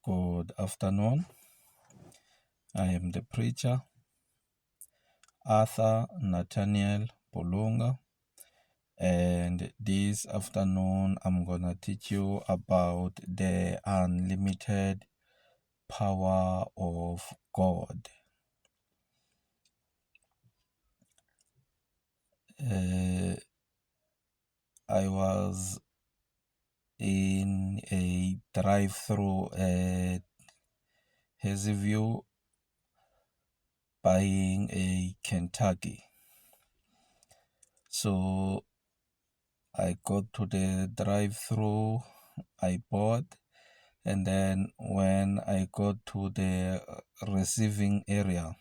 Good afternoon. I am the preacher, Arthur Nathaniel Bolunga, and this afternoon I'm gonna teach you about the unlimited power of God. I was in a drive-through at Hazyview buying a Kentucky. So I got to the drive-through, I bought, and then when I got to the receiving area,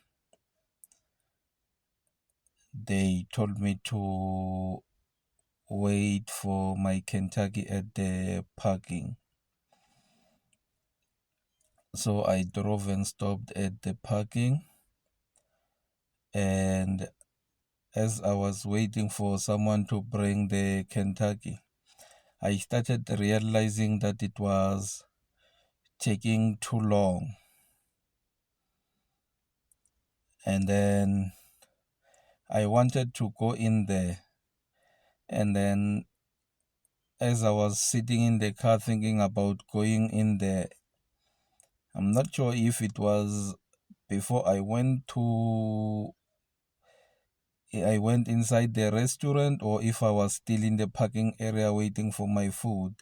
they told me to wait for my Kentucky at the parking. So I drove and stopped at the parking, and as I was waiting for someone to bring the Kentucky, I started realizing that it was taking too long. And then I wanted to go in there, and then as I was sitting in the car thinking about going in there, I'm not sure if it was before I went inside the restaurant or if I was still in the parking area waiting for my food.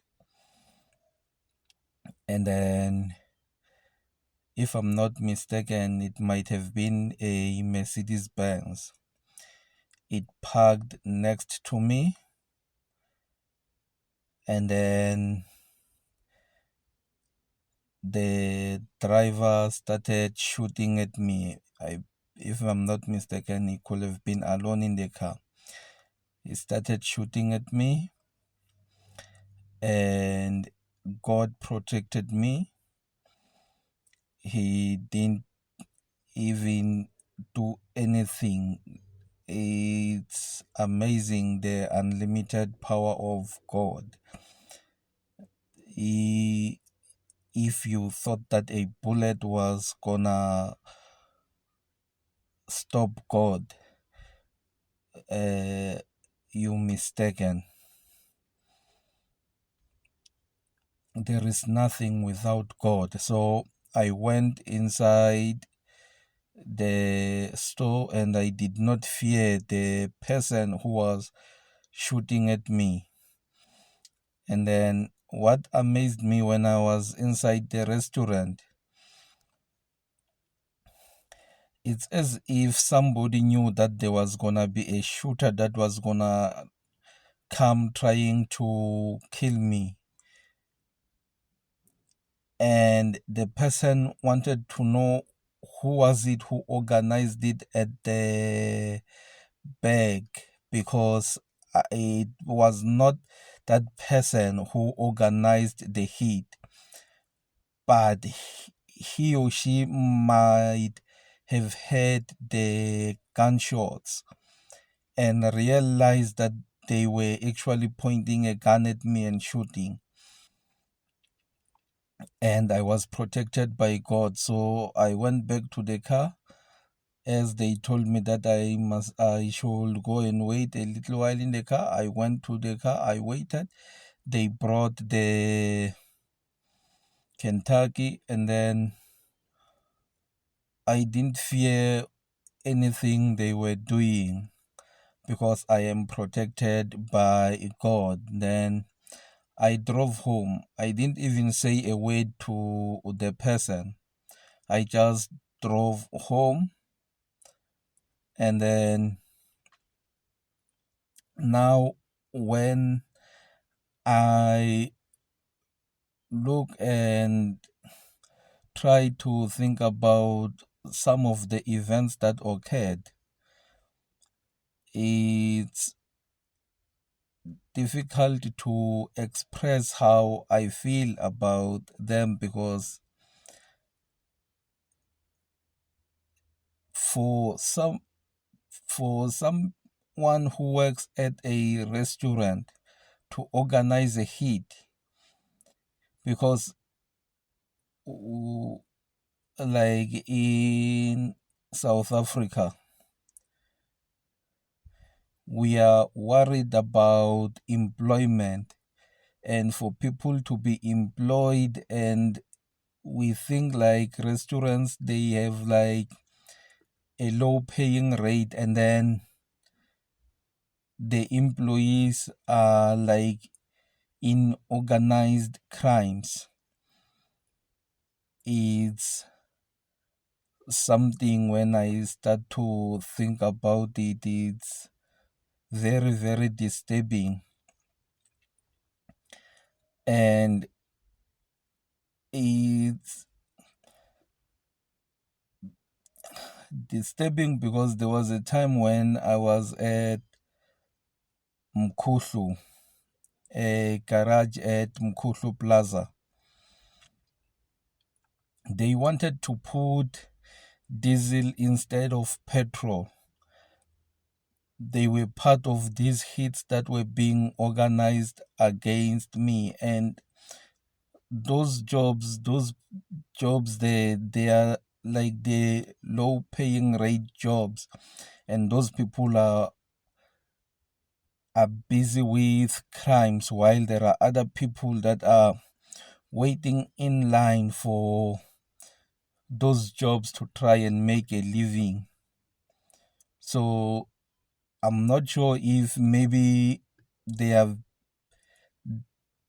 And then, if I'm not mistaken, it might have been a Mercedes Benz. It parked next to me, and then the driver started shooting at me. If I'm not mistaken, he could have been alone in the car. He started shooting at me, and God protected me. He didn't even do anything. It's amazing, the unlimited power of God. If you thought that a bullet was gonna stop God, you mistaken. There is nothing without God. So I went inside the store and I did not fear the person who was shooting at me. And then what amazed me when I was inside the restaurant, it's as if somebody knew that there was gonna be a shooter that was gonna come trying to kill me. And the person wanted to know who was it who organized it at the back, because it was not that person who organized the hit, but he or she might have heard the gunshots and realized that they were actually pointing a gun at me and shooting. And I was protected by God. So I went back to the car as they told me that I should go and wait a little while in the car. I went to the car, I waited. They brought the Kentucky, and then I didn't fear anything they were doing because I am protected by God. Then I drove home. I didn't even say a word to the person. I just drove home, and then now when I look and try to think about some of the events that occurred, it's difficult to express how I feel about them, because for someone who works at a restaurant to organize a hit, because like in South Africa, we are worried about employment and for people to be employed, and we think like restaurants, they have like a low paying rate, and then the employees are like in organized crimes. It's something, when I start to think about it, it's very, very disturbing. And it's disturbing because there was a time when I was at Mkhuhlu, a garage at Mkhuhlu Plaza. They wanted to put diesel instead of petrol. They were part of these hits that were being organized against me, and those jobs, they are like the low paying rate jobs, and those people are busy with crimes, while there are other people that are waiting in line for those jobs to try and make a living. So I'm not sure if maybe they have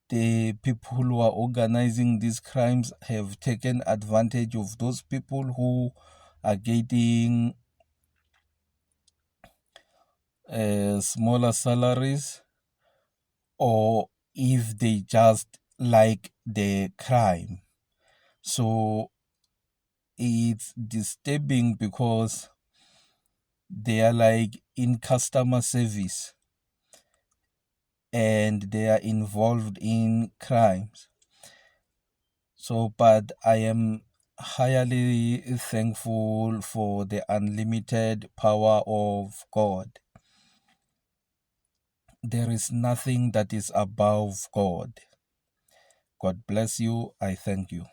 the people who are organizing these crimes have taken advantage of those people who are getting smaller salaries, or if they just like the crime. So it's disturbing because they are like in customer service and they are involved in crimes. So, but I am highly thankful for the unlimited power of God. There is nothing that is above God. God bless you. I thank you.